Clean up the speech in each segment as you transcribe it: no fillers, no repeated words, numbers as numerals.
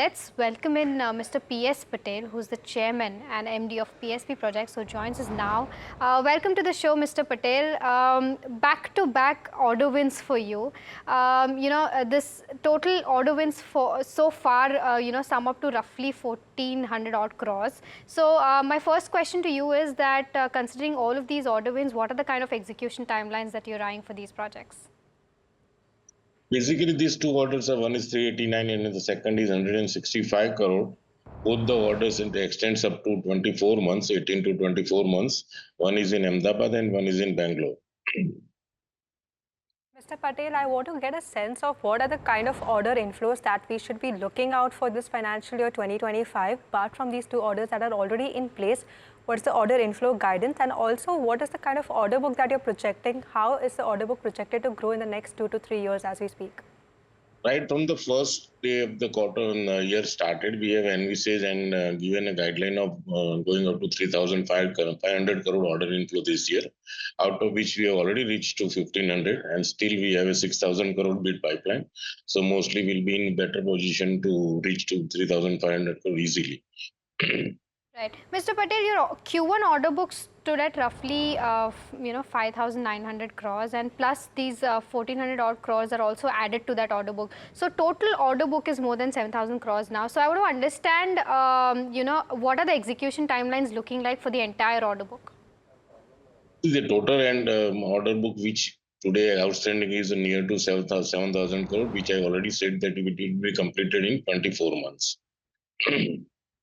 let's welcome in Mr. P.S. Patel, who's the chairman and MD of PSP Projects, who joins us now. Welcome to the show, Mr. Patel. Back-to-back order wins for you. This total order wins for so far, sum up to roughly 1,400 odd crores. So my first question to you is that considering all of these order wins, what are the kind of execution timelines that you're eyeing for these projects? Basically, these two orders are, one is 389 and the second is 165 crore. Both the orders extends up to 24 months, 18 to 24 months. One is in Ahmedabad and one is in Bangalore. Mr. Patel, I want to get a sense of what are the kind of order inflows that we should be looking out for this financial year 2025, apart from these two orders that are already in place. What's the order inflow guidance, and also what is the kind of order book that you're projecting? How is the order book projected to grow in the next 2 to 3 years as we speak? Right from the first day of the quarter year started, we have envisaged and given a guideline of going up to 3,500 crore order inflow this year, out of which we have already reached to 1,500, and still we have a 6,000 crore bid pipeline. So mostly we'll be in better position to reach to 3,500 crore easily. Right. Mr. Patel, your Q1 order book stood at roughly, 5,900 crores, and plus these 1,400 odd crores are also added to that order book. So total order book is more than 7,000 crores now. So I want to understand, what are the execution timelines looking like for the entire order book? The total and order book which today outstanding is near to 7,000 crore, which I already said that it will be completed in 24 months.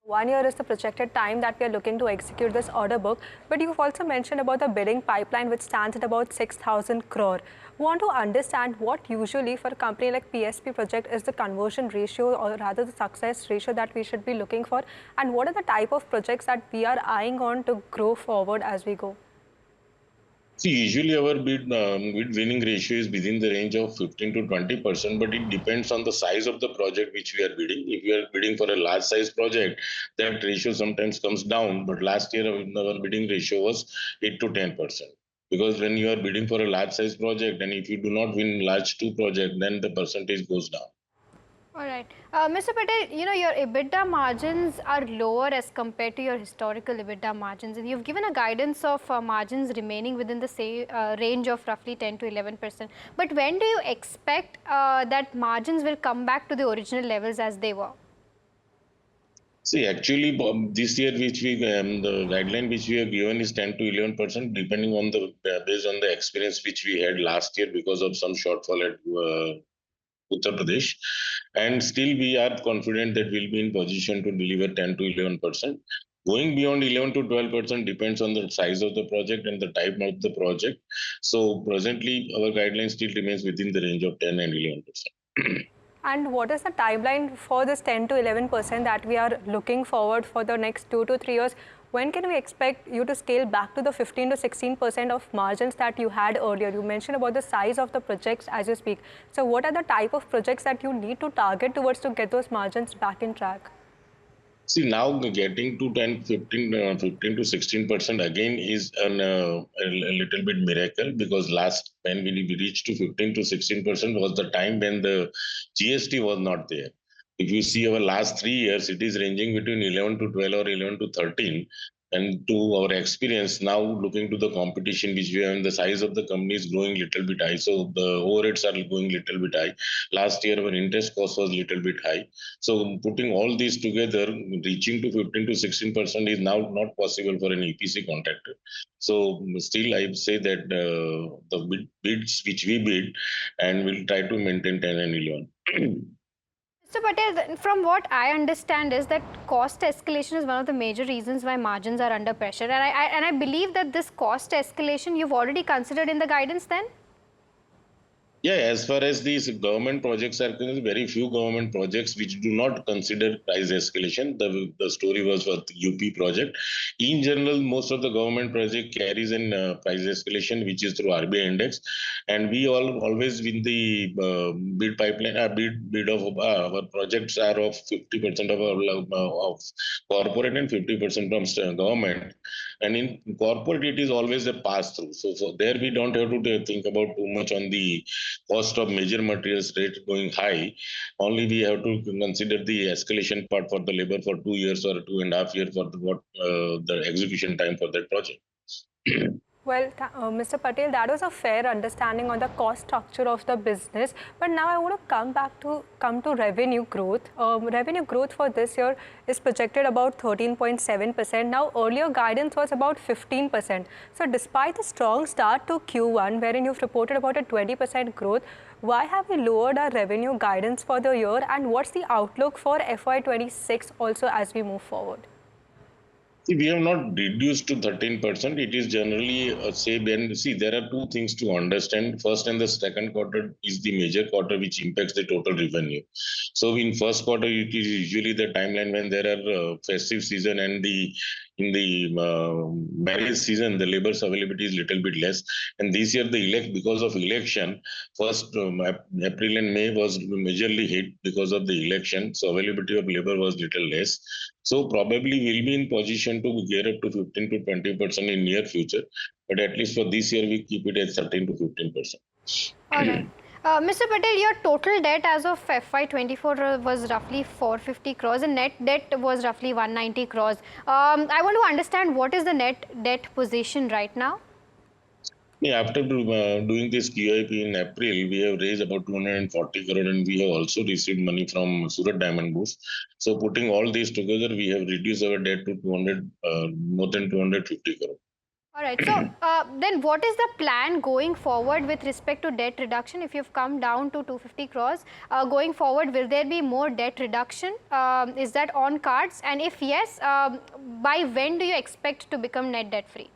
1 year is the projected time that we are looking to execute this order book, but you've also mentioned about the bidding pipeline, which stands at about 6,000 crore. We want to understand what usually for a company like PSP Project is the conversion ratio, or rather the success ratio that we should be looking for, and what are the type of projects that we are eyeing on to grow forward as we go? See, usually our bid winning ratio is within the range of 15 to 20%, but it depends on the size of the project which we are bidding. If we are bidding for a large size project, that ratio sometimes comes down. But last year our bidding ratio was 8 to 10%. Because when you are bidding for a large size project, and if you do not win large two projects, then the percentage goes down. All right. Mr. Patel, your EBITDA margins are lower as compared to your historical EBITDA margins, and you've given a guidance of margins remaining within the same range of roughly 10 to 11%. But when do you expect that margins will come back to the original levels as they were? See, actually, this year, which we the guideline which we have given is 10 to 11%, depending on the based on the experience which we had last year because of some shortfall at Uttar Pradesh, and still we are confident that we'll be in position to deliver 10 to 11%. Going beyond 11 to 12% depends on the size of the project and the type of the project. So presently, our guideline still remains within the range of 10 and 11%. And what is the timeline for this 10 to 11% that we are looking forward for the next 2 to 3 years? When can we expect you to scale back to the 15 to 16% of margins that you had earlier? You mentioned about the size of the projects as you speak. So what are the type of projects that you need to target towards to get those margins back in track? See, now getting to 10, 15 to 16% again is a little bit miracle, because last when we reached to 15 to 16% was the time when the GST was not there. If you see our last 3 years, it is ranging between 11 to 12 or 11 to 13. And to our experience now, looking to the competition which we have, and the size of the company is growing little bit high, so the overheads are going little bit high. Last year our interest cost was little bit high. So putting all these together, reaching to 15 to 16% is now not possible for an EPC contractor. So still I say that the bids which we bid, and we'll try to maintain 10 and 11. Mr. Patel, from what I understand is that cost escalation is one of the major reasons why margins are under pressure. And I believe that this cost escalation you've already considered in the guidance then? Yeah, as far as these government projects are concerned, very few government projects which do not consider price escalation. The story was for the UP project. In general, most of the government project carries an price escalation, which is through RBI index, and we always win the bid pipeline. Bid of our projects are of 50% of our of corporate and 50% from government. And in corporate, it is always a pass-through. So there we don't have to think about too much on the cost of major materials rate going high. Only we have to consider the escalation part for the labor for 2 years or 2.5 years for the execution time for that project. Well, Mr. Patel, that was a fair understanding on the cost structure of the business. But now I want to come to revenue growth. Revenue growth for this year is projected about 13.7%. Now, earlier guidance was about 15%. So, despite the strong start to Q1, wherein you've reported about a 20% growth, why have we lowered our revenue guidance for the year? And what's the outlook for FY26 also as we move forward? See, we have not reduced to 13%. It is generally a same. And see, there are two things to understand. First and the second quarter is the major quarter which impacts the total revenue. So in first quarter, it is usually the timeline when there are festive season and in the marriage season, the labor's availability is little bit less. And this year, because of election, first April and May was majorly hit because of the election. So availability of labor was little less. So probably we'll be in position to gear up to 15 to 20% in near future. But at least for this year, we keep it at 13 to 15%. All right. Mr. Patel, your total debt as of FY24 was roughly 450 crores and net debt was roughly 190 crores. I want to understand what is the net debt position right now? Yeah, after doing this QIP in April, we have raised about 240 crore and we have also received money from Surat Diamond Boost. So putting all these together, we have reduced our debt to more than 250 crore. All right. So then what is the plan going forward with respect to debt reduction? If you've come down to 250 crores, going forward, will there be more debt reduction? Is that on cards? And if yes, by when do you expect to become net debt free?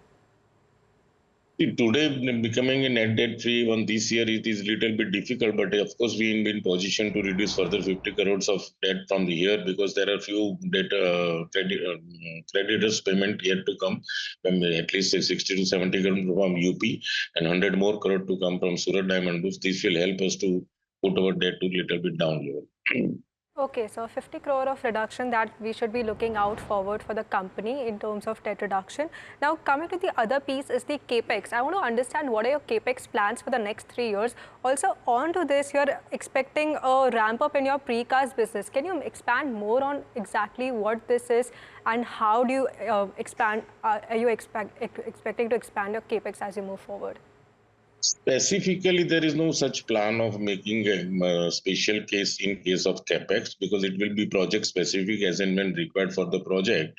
Today, becoming a net debt free on this year, it is a little bit difficult, but of course, we will be in position to reduce further 50 crores of debt from the year because there are few creditors payment yet to come, at least 60 to 70 crores from UP and 100 more crore to come from Surat Diamond Boost. This will help us to put our debt to a little bit down level. Okay, so 50 crore of reduction that we should be looking out forward for the company in terms of debt reduction. Now, coming to the other piece is the capex. I want to understand what are your capex plans for the next 3 years. Also, on to this, you're expecting a ramp up in your precast business. Can you expand more on exactly what this is and how do you expand? Are you expecting to expand your capex as you move forward? Specifically, there is no such plan of making a special case in case of capex because it will be project specific as and when required for the project.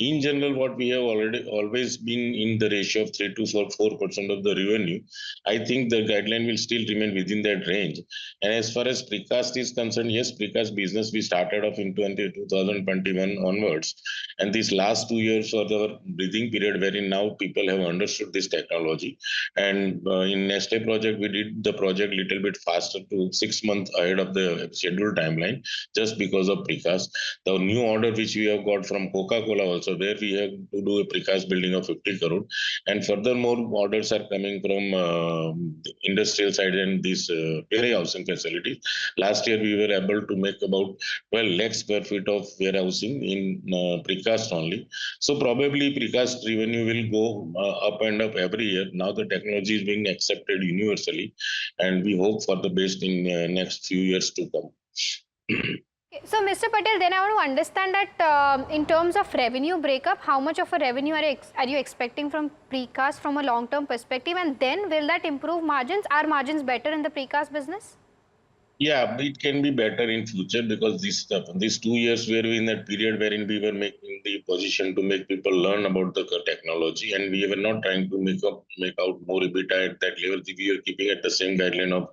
In general, what we have always been in the ratio of 3 to 4% of the revenue. I think the guideline will still remain within that range. And as far as precast is concerned, yes, precast business we started off in 2021 onwards. And these last 2 years are the breathing period wherein now people have understood this technology. And in Nestle project, we did the project little bit faster to 6 months ahead of the scheduled timeline just because of precast. The new order which we have got from Coca-Cola also, where we have to do a precast building of 50 crore. And furthermore, orders are coming from the industrial side and these warehousing facilities. Last year, we were able to make about 12 lakh square feet of warehousing in precast only. So probably precast revenue will go up and up every year. Now the technology is being accepted universally, and we hope for the best in next few years to come. So, Mr. Patel, then I want to understand that in terms of revenue breakup, how much of a revenue are you expecting from precast from a long-term perspective, and then will that improve margins? Are margins better in the precast business? Yeah, it can be better in future because these 2 years were in that period wherein we were making the position to make people learn about the technology, and we were not trying to make out more EBITDA at that level. We were keeping at the same guideline of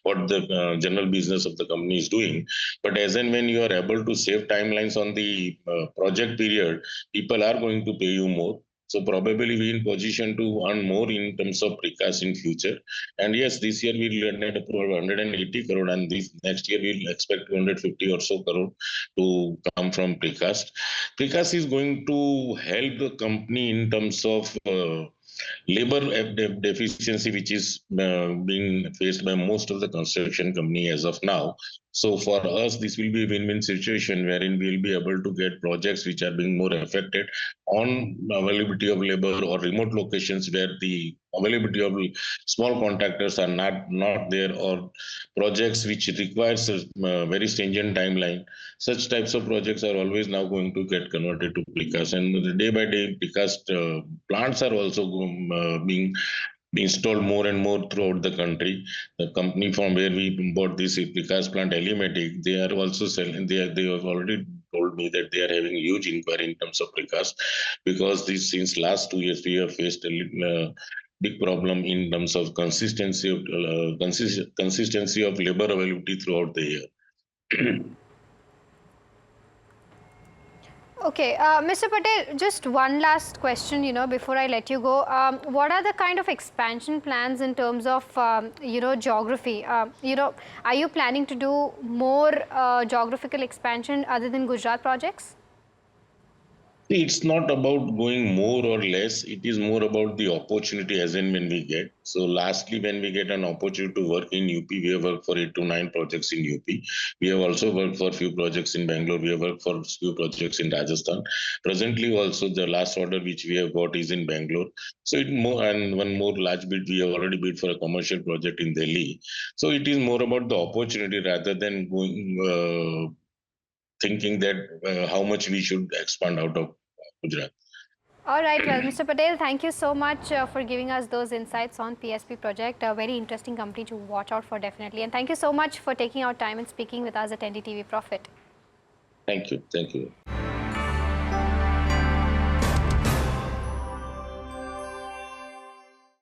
what the general business of the company is doing. But as and when you are able to save timelines on the project period, people are going to pay you more. So probably we in position to earn more in terms of precast in future. And yes, this year we'll net approval 180 crore, and this next year we'll expect 250 or so crore to come from precast. Precast is going to help the company in terms of labor deficiency, which is being faced by most of the construction company as of now. So for us, this will be a win-win situation wherein we'll be able to get projects which are being more affected on availability of labor or remote locations where the availability of small contractors are not there, or projects which requires a very stringent timeline. Such types of projects are always now going to get converted to precast, and day by day precast plants are also being installed more and more throughout the country. The company from where we bought this precast plant, Alimatic, they are also selling. They have already told me that they are having huge inquiry in terms of precast, because this since last 2 years we have faced a big problem in terms of consistency of labor availability throughout the year. Okay, Mr. Patel, just one last question, before I let you go. What are the kind of expansion plans in terms of, geography? Are you planning to do more geographical expansion other than Gujarat projects? See, it's not about going more or less. It is more about the opportunity as and when we get. So lastly, when we get an opportunity to work in UP, we have worked for 8 to 9 projects in UP. We have also worked for a few projects in Bangalore. We have worked for a few projects in Rajasthan. Presently also the last order which we have got is in Bangalore. So it more, and one more large bid we have already bid for a commercial project in Delhi. So it is more about the opportunity rather than going thinking that how much we should expand out of Gujarat. All right, well, Mr. Patel, thank you so much for giving us those insights on PSP Project, a very interesting company to watch out for definitely. And thank you so much for taking our time and speaking with us at NDTV Profit. Thank you. Thank you.